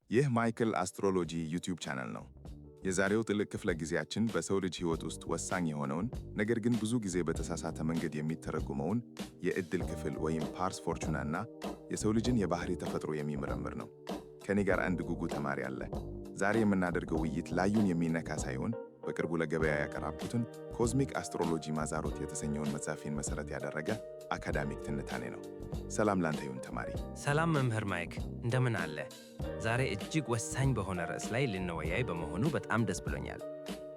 ይህ ማይክል አስትሮሎጂ ዩቲዩብ ቻናል ነው። የዛሬው ጥልቅ ክፍለ ጊዜያችን በሰው ልጅ ሕይወት ውስጥ ወሳኝ የሆነውን ነገር ግን ብዙ ጊዜ በተሳሳተ መንገድ የሚተረጉመውን የዕድል ክፍል ወይም ፓርስ ፎርቹና እና የሰው ልጅን የባህሪ ተፈጥሮ የሚመረምር ነው። ከኔ ጋር አንድ ጉጉ ተማሪ አለ። ዛሬ የምናደርገው ውይይት ላዩን የሚነካ ሳይሆን በቅርቡ ለገበያ ያቀረብኩትን ኮዝሚክ አስትሮሎጂ ማዛሮት የተሰኘውን መጽሐፌን መሰረት ያደረገ አካዳሚክ ትንታኔ ነው። ሰላም ላንተ ይሁን ተማሪ። ሰላም መምህር ማይክ፣ እንደምን አለ? ዛሬ እጅግ ወሳኝ በሆነ ርዕስ ላይ ልንወያይ በመሆኑ በጣም ደስ ብሎኛል።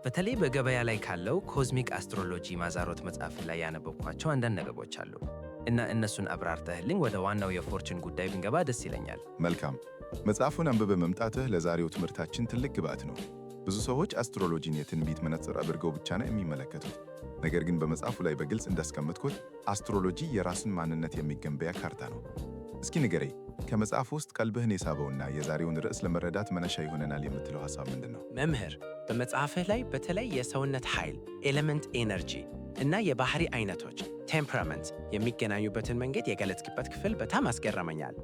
በተለይ በገበያ ላይ ካለው ኮዝሚክ አስትሮሎጂ ማዛሮት መጽሐፍ ላይ ያነበብኳቸው አንዳንድ ነገሮች አሉ እና እነሱን አብራርተህልኝ ወደ ዋናው የፎርችን ጉዳይ ብንገባ ደስ ይለኛል። መልካም። መጽሐፉን አንብበ መምጣትህ ለዛሬው ትምህርታችን ትልቅ ግብዓት ነው። ብዙ ሰዎች አስትሮሎጂን የትንቢት መነጽር አድርገው ብቻ ነው የሚመለከቱት። ነገር ግን በመጽሐፉ ላይ በግልጽ እንዳስቀመጥኩት አስትሮሎጂ የራስን ማንነት የሚገንበያ ካርታ ነው። እስኪ ንገረኝ፣ ከመጽሐፉ ውስጥ ቀልብህን የሳበውና የዛሬውን ርዕስ ለመረዳት መነሻ ይሆነናል የምትለው ሐሳብ ምንድን ነው? መምህር፣ በመጽሐፍህ ላይ በተለይ የሰውነት ኃይል ኤሌመንት ኤነርጂ እና የባህሪ አይነቶች ቴምፐራመንት የሚገናኙበትን መንገድ የገለጽክበት ክፍል በጣም አስገረመኛል።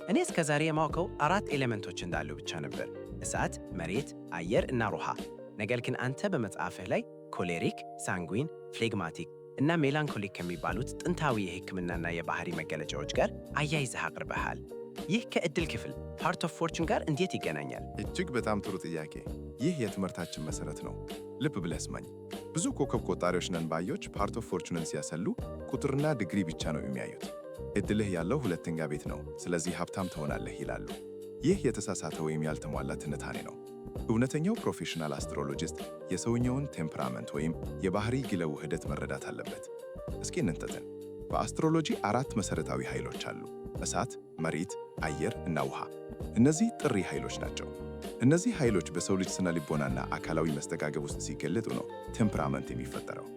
እኔ እስከ ዛሬ የማውቀው 4 ኤሌመንቶች እንዳሉ ብቻ ነበር፣ እሳት፣ መሬት፣ አየር እና ውሃ። ነገር ግን አንተ በመጽሐፍህ ላይ ኮሌሪክ፣ ሳንጉዊን፣ ፍሌግማቲክ እና ሜላንኮሊክ ከሚባሉት ጥንታዊ የሕክምናና የባህሪ መገለጫዎች ጋር አያይዘህ አቅርበሃል። ይህ ከዕድል ክፍል ፓርት ኦፍ ፎርቹን ጋር እንዴት ይገናኛል? እጅግ በጣም ጥሩ ጥያቄ። ይህ የትምህርታችን መሰረት ነው። ልብ ብለህ ስማኝ። ብዙ ኮከብ ቆጣሪዎች ነን ባዮች ፓርት ኦፍ ፎርቹንን ሲያሰሉ ቁጥርና ዲግሪ ብቻ ነው የሚያዩት። ዕድልህ ያለው ሁለተኛ ቤት ነው፣ ስለዚህ ሀብታም ትሆናለህ ይላሉ። ይህ የተሳሳተ ወይም ያልተሟላ ትንታኔ ነው። እውነተኛው ፕሮፌሽናል አስትሮሎጂስት የሰውኛውን ቴምፐራመንት ወይም የባህሪ ግለ ውህደት መረዳት አለበት። እስኪ እንንተትን። በአስትሮሎጂ 4 መሠረታዊ ኃይሎች አሉ፤ እሳት፣ መሬት፣ አየር እና ውሃ። እነዚህ ጥሪ ኃይሎች ናቸው። እነዚህ ኃይሎች በሰው ልጅ ስነ ልቦናና አካላዊ መስተጋገብ ውስጥ ሲገለጡ ነው ቴምፐራመንት የሚፈጠረው።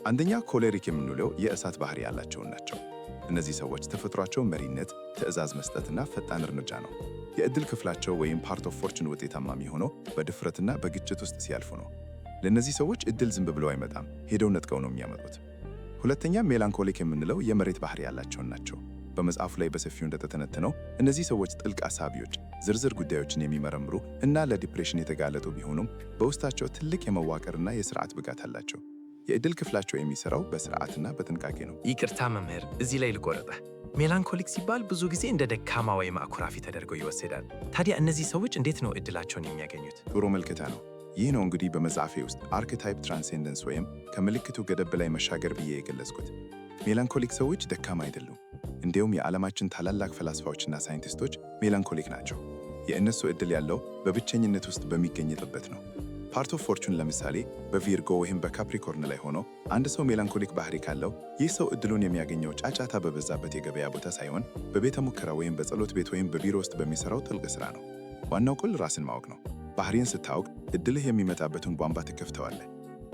አንደኛ ኮሌሪክ የምንለው የእሳት ባህሪ ያላቸውን ናቸው። እነዚህ ሰዎች ተፈጥሯቸው መሪነት፣ ትዕዛዝ መስጠትና ፈጣን እርምጃ ነው። የዕድል ክፍላቸው ወይም ፓርት ኦፍ ፎርቹን ውጤታማ የሚሆነው በድፍረትና በግጭት ውስጥ ሲያልፉ ነው። ለእነዚህ ሰዎች ዕድል ዝም ብለው አይመጣም፣ ሄደው ነጥቀው ነው የሚያመጡት። ሁለተኛ ሜላንኮሊክ የምንለው የመሬት ባህሪ ያላቸውን ናቸው። በመጽሐፉ ላይ በሰፊው እንደተተነተነው እነዚህ ሰዎች ጥልቅ አሳቢዎች፣ ዝርዝር ጉዳዮችን የሚመረምሩ እና ለዲፕሬሽን የተጋለጡ ቢሆኑም በውስጣቸው ትልቅ የመዋቅርና የሥርዓት ብቃት አላቸው። የዕድል ክፍላቸው የሚሰራው በሥርዓትና በጥንቃቄ ነው። ይቅርታ መምህር፣ እዚህ ላይ ልቆረጠ። ሜላንኮሊክ ሲባል ብዙ ጊዜ እንደ ደካማ ወይም አኩራፊ ተደርገው ይወሰዳል። ታዲያ እነዚህ ሰዎች እንዴት ነው ዕድላቸውን የሚያገኙት? ጥሩ መልከታ ነው። ይህ ነው እንግዲህ በመጽሐፌ ውስጥ አርክታይፕ ትራንሴንደንስ ወይም ከምልክቱ ገደብ በላይ መሻገር ብዬ የገለጽኩት። ሜላንኮሊክ ሰዎች ደካማ አይደሉም። እንዲሁም የዓለማችን ታላላቅ ፈላስፋዎችና ሳይንቲስቶች ሜላንኮሊክ ናቸው። የእነሱ ዕድል ያለው በብቸኝነት ውስጥ በሚገኝበት ነው። ፓርት ኦፍ ፎርቹን ለምሳሌ በቪርጎ ወይም በካፕሪኮርን ላይ ሆኖ አንድ ሰው ሜላንኮሊክ ባህሪ ካለው ይህ ሰው ዕድሉን የሚያገኘው ጫጫታ በበዛበት የገበያ ቦታ ሳይሆን በቤተ ሙከራ ወይም በጸሎት ቤት ወይም በቢሮ ውስጥ በሚሰራው ጥልቅ ሥራ ነው። ዋናው ቁል ራስን ማወቅ ነው። ባህሪን ስታውቅ ዕድልህ የሚመጣበትን ቧንቧ ትከፍተዋለህ።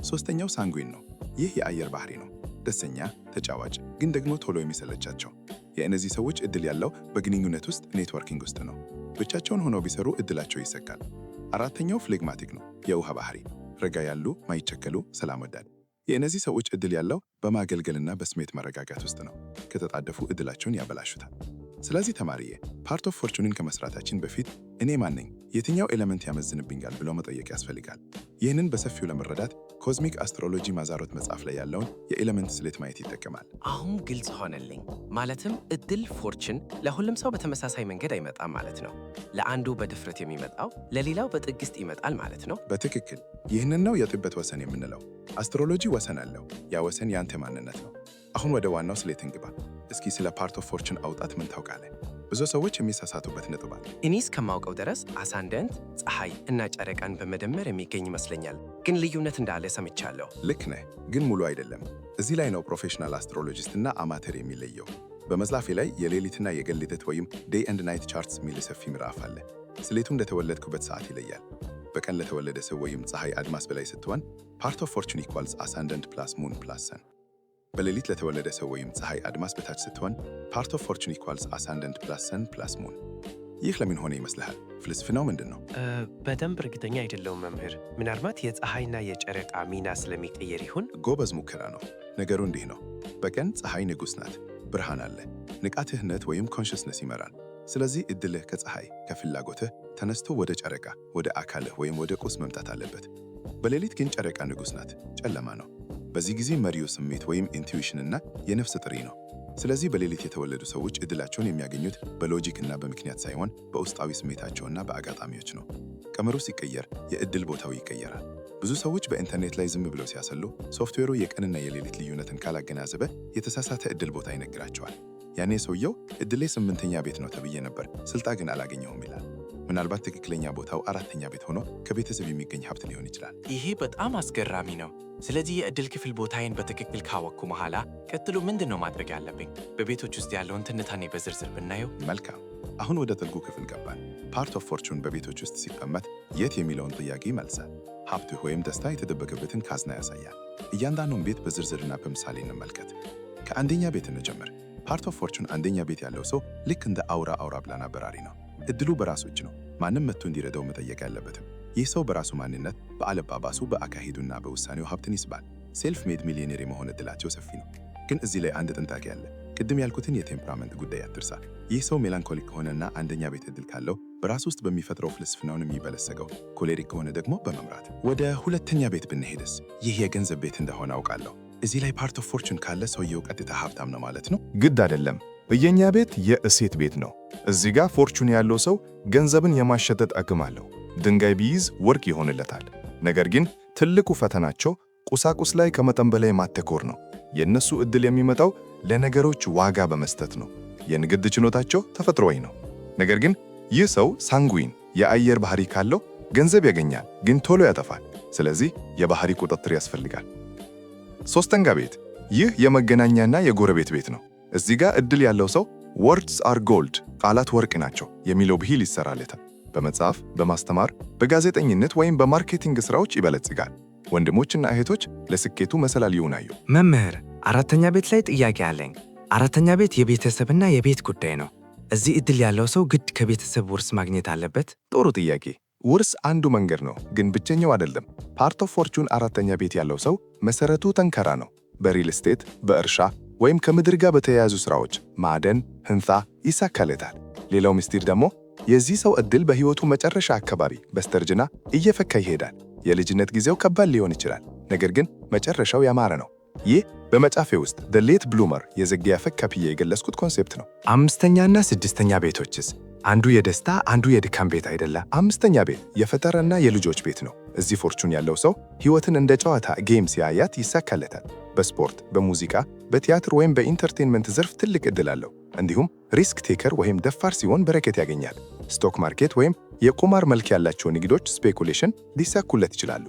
ሦስተኛው ሳንጉዊን ነው። ይህ የአየር ባህሪ ነው። ደስተኛ፣ ተጫዋች፣ ግን ደግሞ ቶሎ የሚሰለቻቸው። የእነዚህ ሰዎች ዕድል ያለው በግንኙነት ውስጥ ኔትወርኪንግ ውስጥ ነው። ብቻቸውን ሆነው ቢሰሩ ዕድላቸው ይሰካል። አራተኛው ፍሌግማቲክ ነው። የውሃ ባህሪ፣ ረጋ ያሉ፣ ማይቸከሉ፣ ሰላም ወዳድ። የእነዚህ ሰዎች ዕድል ያለው በማገልገልና በስሜት መረጋጋት ውስጥ ነው። ከተጣደፉ ዕድላቸውን ያበላሹታል። ስለዚህ ተማሪዬ፣ ፓርት ኦፍ ፎርቹንን ከመስራታችን በፊት እኔ ማን ነኝ፣ የትኛው ኤሌመንት ያመዝንብኛል ብሎ መጠየቅ ያስፈልጋል። ይህንን በሰፊው ለመረዳት ኮዝሚክ አስትሮሎጂ ማዛሮት መጽሐፍ ላይ ያለውን የኤሌመንት ስሌት ማየት ይጠቀማል። አሁን ግልጽ ሆነልኝ። ማለትም ዕድል ፎርችን ለሁሉም ሰው በተመሳሳይ መንገድ አይመጣም ማለት ነው። ለአንዱ በድፍረት የሚመጣው ለሌላው በትዕግስት ይመጣል ማለት ነው። በትክክል ይህንን ነው የጥበት ወሰን የምንለው። አስትሮሎጂ ወሰን አለው። ያ ወሰን ያንተ ማንነት ነው። አሁን ወደ ዋናው ስሌት እንግባ። እስኪ ስለ ፓርት ኦፍ ፎርቹን አውጣት ምን ታውቃለህ? ብዙ ሰዎች የሚሳሳቱበት ነጥብ አለ። እኔ እስከማውቀው ድረስ አሳንደንት፣ ፀሐይ እና ጨረቃን በመደመር የሚገኝ ይመስለኛል፣ ግን ልዩነት እንዳለ ሰምቻለሁ። ልክ ነህ፣ ግን ሙሉ አይደለም። እዚህ ላይ ነው ፕሮፌሽናል አስትሮሎጂስት እና አማተር የሚለየው። በመጽሐፌ ላይ የሌሊትና የቀን ልደት ወይም ዴይ ኤንድ ናይት ቻርትስ የሚል ሰፊ ምዕራፍ አለ። ስሌቱ እንደተወለድኩበት ሰዓት ይለያል። በቀን ለተወለደ ሰው ወይም ፀሐይ አድማስ በላይ ስትሆን ፓርት ኦፍ ፎርቹን ኢኳልስ አሳንደንት ፕላስ ሙን ፕላስ ሰን። በሌሊት ለተወለደ ሰው ወይም ፀሐይ አድማስ በታች ስትሆን ፓርት ኦፍ ፎርቹን ኢኳልስ አሳንደንት ፕላስ ሰን ፕላስ ሙን። ይህ ለምን ሆነ ይመስልሃል? ፍልስፍናው ምንድን ነው? በደንብ እርግጠኛ አይደለሁም መምህር። ምናልባት የፀሐይና የጨረቃ ሚና ስለሚቀየር ይሁን? ጎበዝ ሙከራ ነው። ነገሩ እንዲህ ነው። በቀን ፀሐይ ንጉሥ ናት፣ ብርሃን አለ፣ ንቃትህነት ወይም ኮንሽስነስ ይመራል። ስለዚህ ዕድልህ ከፀሐይ ከፍላጎትህ ተነስቶ ወደ ጨረቃ፣ ወደ አካልህ ወይም ወደ ቁስ መምጣት አለበት። በሌሊት ግን ጨረቃ ንጉሥ ናት፣ ጨለማ ነው። በዚህ ጊዜ መሪው ስሜት ወይም ኢንቱዊሽን እና የነፍስ ጥሪ ነው። ስለዚህ በሌሊት የተወለዱ ሰዎች ዕድላቸውን የሚያገኙት በሎጂክ እና በምክንያት ሳይሆን በውስጣዊ ስሜታቸውና በአጋጣሚዎች ነው። ቀመሩ ሲቀየር የዕድል ቦታው ይቀየራል። ብዙ ሰዎች በኢንተርኔት ላይ ዝም ብለው ሲያሰሉ ሶፍትዌሩ የቀንና የሌሊት ልዩነትን ካላገናዘበ የተሳሳተ ዕድል ቦታ ይነግራቸዋል። ያኔ ሰውየው ዕድሌ 8ኛ ቤት ነው ተብዬ ነበር፣ ስልጣ ግን አላገኘሁም ይላል። ምናልባት ትክክለኛ ቦታው 4ኛ ቤት ሆኖ ከቤተሰብ የሚገኝ ሀብት ሊሆን ይችላል። ይሄ በጣም አስገራሚ ነው። ስለዚህ የዕድል ክፍል ቦታዬን በትክክል ካወቅኩ በኋላ ቀጥሎ ምንድን ነው ማድረግ ያለብኝ? በቤቶች ውስጥ ያለውን ትንታኔ በዝርዝር ብናየው። መልካም፣ አሁን ወደ ጥልቁ ክፍል ገባን። ፓርት ኦፍ ፎርቹን በቤቶች ውስጥ ሲቀመጥ የት የሚለውን ጥያቄ ይመልሳል። ሀብትህ ወይም ደስታ የተደበቀበትን ካዝና ያሳያል። እያንዳንዱን ቤት በዝርዝርና በምሳሌ እንመልከት። ከአንደኛ ቤት እንጀምር። ፓርት ኦፍ ፎርቹን አንደኛ ቤት ያለው ሰው ልክ እንደ አውሮፕላን አበራሪ ነው። ዕድሉ በራሱ እጅ ነው። ማንም መጥቶ እንዲረዳው መጠየቅ ያለበትም። ይህ ሰው በራሱ ማንነት፣ በአለባበሱ፣ በአካሄዱና በውሳኔው ሀብትን ይስባል። ሴልፍ ሜድ ሚሊዮኔር የመሆን ዕድላቸው ሰፊ ነው። ግን እዚህ ላይ አንድ ጥንቃቄ አለ። ቅድም ያልኩትን የቴምፕራመንት ጉዳይ አትርሳ። ይህ ሰው ሜላንኮሊክ ከሆነና አንደኛ ቤት ዕድል ካለው በራሱ ውስጥ በሚፈጥረው ፍልስፍናውን የሚበለሰገው፣ ኮሌሪክ ከሆነ ደግሞ በመምራት። ወደ ሁለተኛ ቤት ብንሄድስ? ይህ የገንዘብ ቤት እንደሆነ አውቃለሁ። እዚህ ላይ ፓርት ኦፍ ፎርቹን ካለ ሰውየው ቀጥታ ሀብታም ነው ማለት ነው? ግድ አይደለም። የኛ ቤት የእሴት ቤት ነው። እዚህ ጋር ፎርቹን ያለው ሰው ገንዘብን የማሸጠት አቅም አለው። ድንጋይ ቢይዝ ወርቅ ይሆንለታል። ነገር ግን ትልቁ ፈተናቸው ቁሳቁስ ላይ ከመጠን በላይ ማተኮር ነው። የእነሱ ዕድል የሚመጣው ለነገሮች ዋጋ በመስጠት ነው። የንግድ ችሎታቸው ተፈጥሯዊ ነው። ነገር ግን ይህ ሰው ሳንጉዊን የአየር ባህሪ ካለው ገንዘብ ያገኛል፣ ግን ቶሎ ያጠፋል። ስለዚህ የባህሪ ቁጥጥር ያስፈልጋል። ሶስተኛ ቤት፣ ይህ የመገናኛና የጎረቤት ቤት ነው። እዚህ ጋር ዕድል ያለው ሰው ወርድስ አር ጎልድ፣ ቃላት ወርቅ ናቸው የሚለው ብሂል ይሰራለታል። በመጽሐፍ፣ በማስተማር፣ በጋዜጠኝነት ወይም በማርኬቲንግ ሥራዎች ይበለጽጋል። ወንድሞችና እህቶች ለስኬቱ መሰላል ይሆናሉ። መምህር፣ አራተኛ ቤት ላይ ጥያቄ አለኝ። አራተኛ ቤት የቤተሰብና የቤት ጉዳይ ነው። እዚህ ዕድል ያለው ሰው ግድ ከቤተሰብ ውርስ ማግኘት አለበት? ጥሩ ጥያቄ። ውርስ አንዱ መንገድ ነው፣ ግን ብቸኛው አይደለም። ፓርት ኦፍ ፎርቹን አራተኛ ቤት ያለው ሰው መሰረቱ ጠንካራ ነው። በሪል ስቴት፣ በእርሻ ወይም ከምድር ጋር በተያያዙ ሥራዎች፣ ማዕደን፣ ሕንፃ ይሳካለታል። ሌላው ምስጢር ደግሞ የዚህ ሰው ዕድል በሕይወቱ መጨረሻ አካባቢ በስተርጅና እየፈካ ይሄዳል። የልጅነት ጊዜው ከባድ ሊሆን ይችላል፣ ነገር ግን መጨረሻው ያማረ ነው። ይህ በመጽሐፌ ውስጥ ዘ ሌት ብሉመር የዘግያ ፈካ ብዬ የገለጽኩት ኮንሴፕት ነው። አምስተኛና ስድስተኛ ቤቶችስ? አንዱ የደስታ አንዱ የድካም ቤት አይደለ? አምስተኛ ቤት የፈጠራና የልጆች ቤት ነው። እዚህ ፎርቹን ያለው ሰው ሕይወትን እንደ ጨዋታ ጌም ሲያያት ይሳካለታል። በስፖርት፣ በሙዚቃ፣ በቲያትር ወይም በኢንተርቴንመንት ዘርፍ ትልቅ ዕድል አለው። እንዲሁም ሪስክ ቴከር ወይም ደፋር ሲሆን በረከት ያገኛል። ስቶክ ማርኬት ወይም የቁማር መልክ ያላቸው ንግዶች ስፔኩሌሽን ሊሳኩለት ይችላሉ።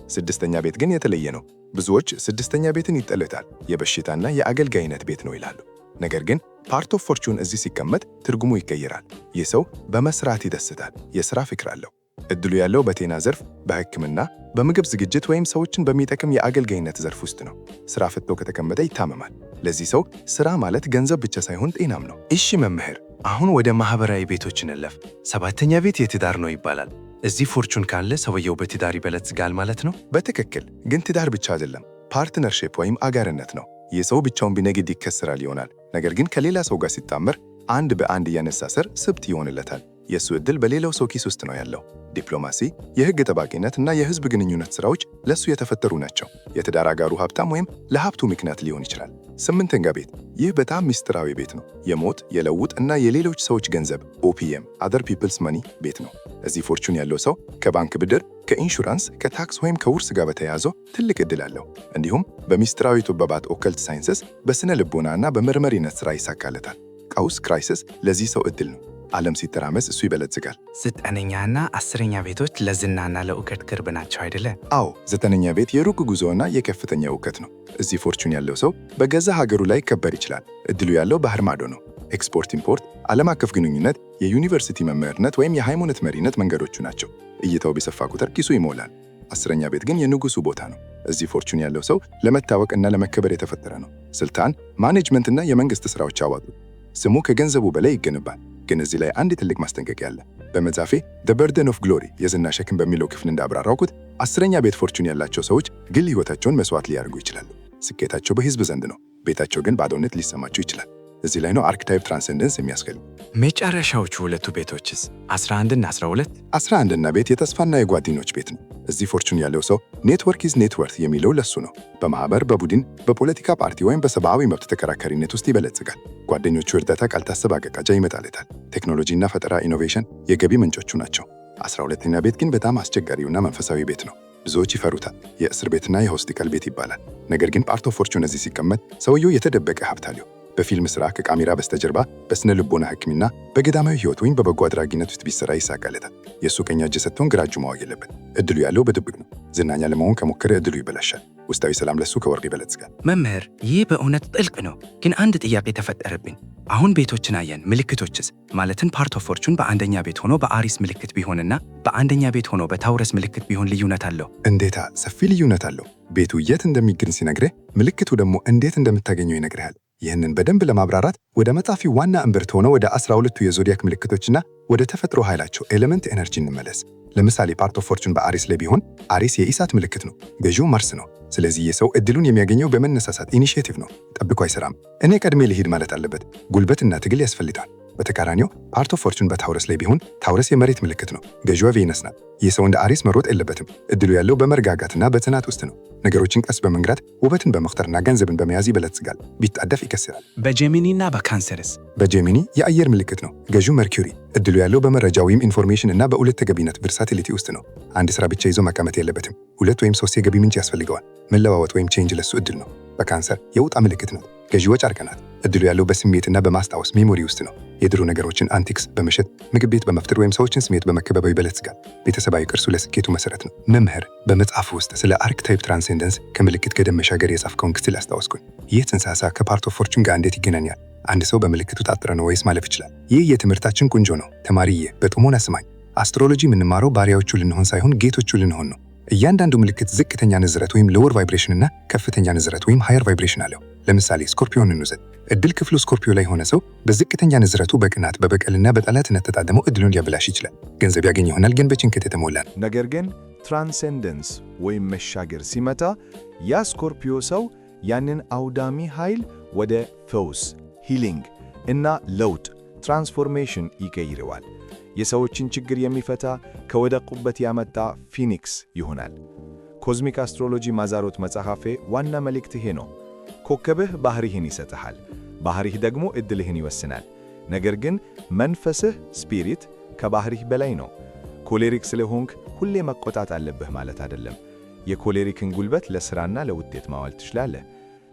ስድስተኛ ቤት ግን የተለየ ነው። ብዙዎች ስድስተኛ ቤትን ይጠሉታል፣ የበሽታና የአገልጋይነት ቤት ነው ይላሉ። ነገር ግን ፓርት ኦፍ ፎርቹን እዚህ ሲቀመጥ ትርጉሙ ይቀየራል። ይህ ሰው በመስራት ይደስታል፣ የሥራ ፍቅር አለው። ዕድሉ ያለው በጤና ዘርፍ፣ በሕክምና፣ በምግብ ዝግጅት ወይም ሰዎችን በሚጠቅም የአገልጋይነት ዘርፍ ውስጥ ነው። ሥራ ፈቶ ከተቀመጠ ይታመማል። ለዚህ ሰው ሥራ ማለት ገንዘብ ብቻ ሳይሆን ጤናም ነው። እሺ መምህር፣ አሁን ወደ ማኅበራዊ ቤቶች እንለፍ። ሰባተኛ ቤት የትዳር ነው ይባላል። እዚህ ፎርቹን ካለ ሰውየው በትዳር ይበለጽጋል ማለት ነው? በትክክል። ግን ትዳር ብቻ አይደለም፣ ፓርትነርሺፕ ወይም አጋርነት ነው። ይህ ሰው ብቻውን ቢነግድ ይከስራል ይሆናል። ነገር ግን ከሌላ ሰው ጋር ሲጣመር አንድ በአንድ እያነሳሰር ስብት ይሆንለታል። የእሱ ዕድል በሌላው ሰው ኪስ ውስጥ ነው ያለው። ዲፕሎማሲ፣ የሕግ ጠባቂነት እና የሕዝብ ግንኙነት ሥራዎች ለእሱ የተፈጠሩ ናቸው። የትዳር አጋሩ ሀብታም ወይም ለሀብቱ ምክንያት ሊሆን ይችላል። ስምንተኛ ቤት፣ ይህ በጣም ሚስጥራዊ ቤት ነው። የሞት የለውጥ እና የሌሎች ሰዎች ገንዘብ ኦፒኤም other people's money ቤት ነው። እዚህ ፎርቹን ያለው ሰው ከባንክ ብድር፣ ከኢንሹራንስ፣ ከታክስ ወይም ከውርስ ጋር በተያያዘው ትልቅ ዕድል አለው። እንዲሁም በሚስጥራዊ ጥበባት ኦከልት ሳይንስስ፣ በስነ ልቦና እና በመርመሪነት ሥራ ይሳካለታል። ቀውስ ክራይሲስ ለዚህ ሰው ዕድል ነው። ዓለም ሲተራመስ እሱ ይበለጽጋል። ዘጠነኛና አስረኛ ቤቶች ለዝናና ለእውቀት ቅርብ ናቸው አይደለ? አዎ፣ ዘጠነኛ ቤት የሩቅ ጉዞና የከፍተኛ እውቀት ነው። እዚህ ፎርቹን ያለው ሰው በገዛ ሀገሩ ላይ ይከበር ይችላል። ዕድሉ ያለው ባህር ማዶ ነው። ኤክስፖርት፣ ኢምፖርት፣ ዓለም አቀፍ ግንኙነት፣ የዩኒቨርሲቲ መምህርነት ወይም የሃይማኖት መሪነት መንገዶቹ ናቸው። እይታው ቢሰፋ ቁጥር ኪሱ ይሞላል። አስረኛ ቤት ግን የንጉሱ ቦታ ነው። እዚህ ፎርቹን ያለው ሰው ለመታወቅ እና ለመከበር የተፈጠረ ነው። ስልጣን፣ ማኔጅመንትና የመንግስት ሥራዎች አዋጡ። ስሙ ከገንዘቡ በላይ ይገነባል። ግን እዚህ ላይ አንድ ትልቅ ማስጠንቀቂያ አለ። በመጽሐፌ The Burden of Glory የዝና ሸክም በሚለው ክፍል እንዳብራራሁት አስረኛ ቤት ፎርቹን ያላቸው ሰዎች ግል ሕይወታቸውን መስዋዕት ሊያደርጉ ይችላሉ። ስኬታቸው በሕዝብ ዘንድ ነው፣ ቤታቸው ግን ባዶነት ሊሰማቸው ይችላል። እዚህ ላይ ነው አርክታይፕ ትራንሰንደንስ የሚያስገኝ። መጨረሻዎቹ ሁለቱ ቤቶችስ 11 እና 12? 11 እና ቤት የተስፋና የጓደኞች ቤት ነው። እዚህ ፎርቹን ያለው ሰው ኔትወርክ ኢዝ ኔትወርት የሚለው ለሱ ነው። በማህበር፣ በቡድን፣ በፖለቲካ ፓርቲ ወይም በሰብአዊ መብት ተከራካሪነት ውስጥ ይበለጽጋል። ጓደኞቹ እርዳታ ካልታሰበ አቀቃጃ ይመጣለታል። ቴክኖሎጂና ፈጠራ ኢኖቬሽን የገቢ ምንጮቹ ናቸው። 12ኛ ቤት ግን በጣም አስቸጋሪውና መንፈሳዊ ቤት ነው። ብዙዎች ይፈሩታል። የእስር ቤትና የሆስፒታል ቤት ይባላል። ነገር ግን ፓርት ኦፍ ፎርቹን እዚህ ሲቀመጥ ሰውየው የተደበቀ ሀብት አለው። በፊልም ስራ፣ ከካሜራ በስተጀርባ፣ በስነ ልቦና ሕክምና፣ በገዳማዊ ህይወት ወይም በበጎ አድራጊነት ውስጥ ቢሰራ ይሳካለታል። የእሱ ቀኝ እጅ ሰጥቶን ግራ እጁ ማወቅ የለበት። እድሉ ያለው በድብቅ ነው። ዝናኛ ለመሆን ከሞከረ እድሉ ይበላሻል። ውስጣዊ ሰላም ለሱ ከወርቅ ይበለጽጋል። መምህር፣ ይህ በእውነት ጥልቅ ነው። ግን አንድ ጥያቄ ተፈጠረብኝ። አሁን ቤቶችን አየን፣ ምልክቶችስ? ማለትም ፓርት ኦፍ ፎርቹን በአንደኛ ቤት ሆኖ በአሪስ ምልክት ቢሆንና በአንደኛ ቤት ሆኖ በታውረስ ምልክት ቢሆን ልዩነት አለው? እንዴታ! ሰፊ ልዩነት አለው። ቤቱ የት እንደሚገኝ ሲነግርህ፣ ምልክቱ ደግሞ እንዴት እንደምታገኘው ይነግርሃል። ይህንን በደንብ ለማብራራት ወደ መጽሐፊ ዋና እምብርት ሆነው ወደ 12ቱ የዞዲያክ ምልክቶችና ወደ ተፈጥሮ ኃይላቸው ኤሌመንት ኤነርጂ እንመለስ። ለምሳሌ ፓርት ኦፍ ፎርቹን በአሪስ ላይ ቢሆን አሪስ የኢሳት ምልክት ነው፣ ገዢው ማርስ ነው። ስለዚህ የሰው እድሉን የሚያገኘው በመነሳሳት ኢኒሺዬቲቭ ነው። ጠብቆ አይሰራም። እኔ ቀድሜ ልሂድ ማለት አለበት። ጉልበትና ትግል ያስፈልጋል። በተቃራኒው ፓርት ኦፍ ፎርቹን በታውረስ ላይ ቢሆን ታውረስ የመሬት ምልክት ነው፣ ገዢዋ ቬነስ ናት። ይህ ሰው እንደ አሪስ መሮጥ የለበትም። እድሉ ያለው በመረጋጋትና በጽናት ውስጥ ነው። ነገሮችን ቀስ በመንግራት ውበትን በመፍጠርና ገንዘብን በመያዝ ይበለጽጋል። ቢጣደፍ ይከስራል። በጄሚኒና በካንሰርስ? በጄሚኒ የአየር ምልክት ነው፣ ገዢው መርኩሪ። እድሉ ያለው በመረጃ ወይም ኢንፎርሜሽን እና በሁለት ተገቢነት ቨርሳቲሊቲ ውስጥ ነው። አንድ ስራ ብቻ ይዞ መቀመጥ የለበትም። 2 ወይም 3 የገቢ ምንጭ ያስፈልገዋል። መለዋወጥ ወይም ቼንጅ ለሱ እድል ነው። በካንሰር የውጣ ምልክት ነው፣ ገዢው ጨርቅ ናት። እድሉ ያለው በስሜትና በማስታወስ ሜሞሪ ውስጥ ነው። የድሮ ነገሮችን አንቲክስ በመሸጥ ምግብ ቤት በመፍጠር ወይም ሰዎችን ስሜት በመከበብ ይበለጽጋል። ቤተሰባዊ ቅርሱ ለስኬቱ መሰረት ነው። መምህር፣ በመጽሐፍ ውስጥ ስለ አርክታይፕ ትራንሴንደንስ ከምልክት ገደብ መሻገር የጻፍከውን ክፍል አስታወስኩኝ። ይህ ጽንሰ ሐሳብ ከፓርት ኦፍ ፎርቹን ጋር እንዴት ይገናኛል? አንድ ሰው በምልክቱ ታጥረ ነው ወይስ ማለፍ ይችላል? ይህ የትምህርታችን ቁንጆ ነው። ተማሪዬ በጥሞና ስማኝ። አስትሮሎጂ የምንማረው ባሪያዎቹ ልንሆን ሳይሆን ጌቶቹ ልንሆን ነው። እያንዳንዱ ምልክት ዝቅተኛ ንዝረት ወይም ሎወር ቫይብሬሽን እና ከፍተኛ ንዝረት ወይም ሃየር ቫይብሬሽን አለው። ለምሳሌ ስኮርፒዮን እንውሰድ። እድል ክፍሉ ስኮርፒዮ ላይ የሆነ ሰው በዝቅተኛ ንዝረቱ በቅናት በበቀልና በጠላትነት ተጣጥሞ እድሉን ሊያበላሽ ይችላል። ገንዘብ ያገኝ ይሆናል፣ ግን በጭንቀት የተሞላ ነው። ነገር ግን ትራንሴንደንስ ወይም መሻገር ሲመጣ ያ ስኮርፒዮ ሰው ያንን አውዳሚ ኃይል ወደ ፈውስ፣ ሂሊንግ እና ለውጥ ትራንስፎርሜሽን ይቀይረዋል። የሰዎችን ችግር የሚፈታ ከወደቁበት ያመጣ ፊኒክስ ይሆናል። ኮዝሚክ አስትሮሎጂ ማዛሮት መጽሐፌ ዋና መልእክት ይሄ ነው። ኮከብህ ባህሪህን ይሰጥሃል፣ ባህሪህ ደግሞ እድልህን ይወስናል። ነገር ግን መንፈስህ ስፒሪት ከባህሪህ በላይ ነው። ኮሌሪክ ስለሆንክ ሁሌ መቆጣት አለብህ ማለት አይደለም። የኮሌሪክን ጉልበት ለሥራና ለውጤት ማዋል ትችላለህ።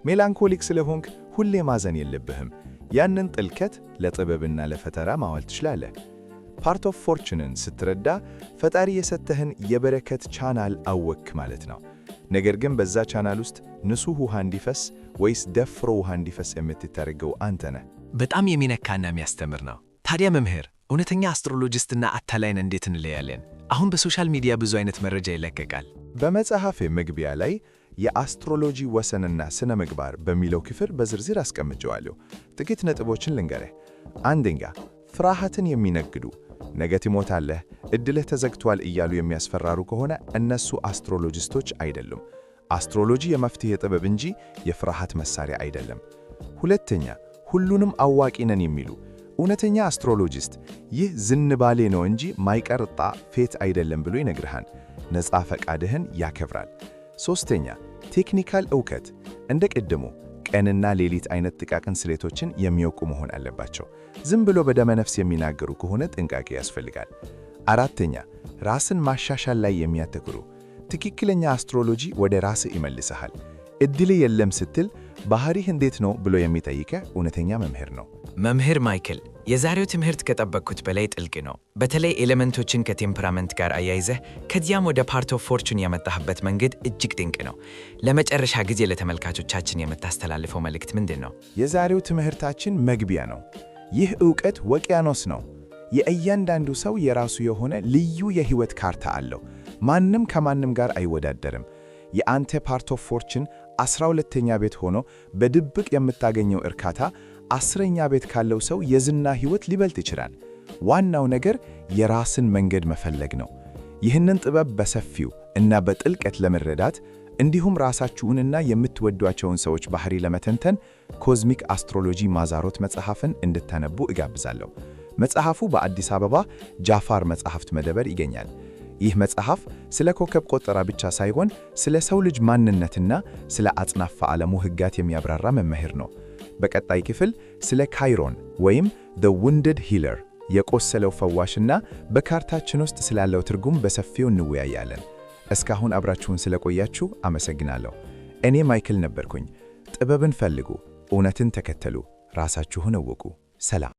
ሜላንኮሊክ ስለሆንክ ሁሌ ማዘን የለብህም። ያንን ጥልቀት ለጥበብና ለፈጠራ ማዋል ትችላለህ። ፓርት ኦፍ ፎርቹንን ስትረዳ ፈጣሪ የሰጠህን የበረከት ቻናል አወክ ማለት ነው። ነገር ግን በዛ ቻናል ውስጥ ንጹህ ውሃ እንዲፈስ ወይስ ደፍሮ ውሃ እንዲፈስ የምትታረገው አንተ ነህ። በጣም የሚነካና የሚያስተምር ነው። ታዲያ መምህር፣ እውነተኛ አስትሮሎጂስትና አታላይን እንዴት እንለያለን? አሁን በሶሻል ሚዲያ ብዙ አይነት መረጃ ይለቀቃል። በመጽሐፌ መግቢያ ላይ የአስትሮሎጂ ወሰንና ስነ ምግባር በሚለው ክፍል በዝርዝር አስቀምጨዋለሁ። ጥቂት ነጥቦችን ልንገርህ። አንደኛ፣ ፍርሃትን የሚነግዱ ነገ ትሞታለህ፣ እድልህ ተዘግቷል እያሉ የሚያስፈራሩ ከሆነ እነሱ አስትሮሎጂስቶች አይደሉም። አስትሮሎጂ የመፍትሄ ጥበብ እንጂ የፍርሃት መሳሪያ አይደለም። ሁለተኛ፣ ሁሉንም አዋቂ ነን የሚሉ እውነተኛ አስትሮሎጂስት ይህ ዝንባሌ ነው እንጂ ማይቀርጣ ፌት አይደለም ብሎ ይነግርሃል። ነፃ ፈቃድህን ያከብራል። ሶስተኛ፣ ቴክኒካል ዕውቀት እንደ ቀድሞ ቀንና ሌሊት አይነት ጥቃቅን ስሌቶችን የሚያውቁ መሆን አለባቸው። ዝም ብሎ በደመ ነፍስ የሚናገሩ ከሆነ ጥንቃቄ ያስፈልጋል። አራተኛ፣ ራስን ማሻሻል ላይ የሚያተኩሩ ትክክለኛ አስትሮሎጂ ወደ ራስህ ይመልስሃል። እድል የለም ስትል ባህሪህ እንዴት ነው ብሎ የሚጠይቀ እውነተኛ መምህር ነው። መምህር ማይክል፣ የዛሬው ትምህርት ከጠበቅኩት በላይ ጥልቅ ነው። በተለይ ኤሌመንቶችን ከቴምፐራመንት ጋር አያይዘህ ከዚያም ወደ ፓርት ኦፍ ፎርቹን ያመጣህበት መንገድ እጅግ ድንቅ ነው። ለመጨረሻ ጊዜ ለተመልካቾቻችን የምታስተላልፈው መልእክት ምንድን ነው? የዛሬው ትምህርታችን መግቢያ ነው። ይህ ዕውቀት ውቅያኖስ ነው። የእያንዳንዱ ሰው የራሱ የሆነ ልዩ የህይወት ካርታ አለው። ማንም ከማንም ጋር አይወዳደርም። የአንተ ፓርት ኦፍ ፎርቹን 12ኛ ቤት ሆኖ በድብቅ የምታገኘው እርካታ 10ኛ ቤት ካለው ሰው የዝና ህይወት ሊበልጥ ይችላል። ዋናው ነገር የራስን መንገድ መፈለግ ነው። ይህንን ጥበብ በሰፊው እና በጥልቀት ለመረዳት እንዲሁም ራሳችሁንና የምትወዷቸውን ሰዎች ባህሪ ለመተንተን ኮዝሚክ አስትሮሎጂ ማዛሮት መጽሐፍን እንድታነቡ እጋብዛለሁ። መጽሐፉ በአዲስ አበባ ጃፋር መጽሐፍት መደብር ይገኛል። ይህ መጽሐፍ ስለ ኮከብ ቆጠራ ብቻ ሳይሆን ስለ ሰው ልጅ ማንነትና ስለ አጽናፈ ዓለሙ ሕጋት የሚያብራራ መምህር ነው። በቀጣይ ክፍል ስለ ካይሮን ወይም The Wounded Healer የቆሰለው ፈዋሽና በካርታችን ውስጥ ስላለው ትርጉም በሰፊው እንወያያለን። እስካሁን አብራችሁን ስለቆያችሁ አመሰግናለሁ። እኔ ማይክል ነበርኩኝ። ጥበብን ፈልጉ፣ እውነትን ተከተሉ፣ ራሳችሁን እወቁ። ሰላም።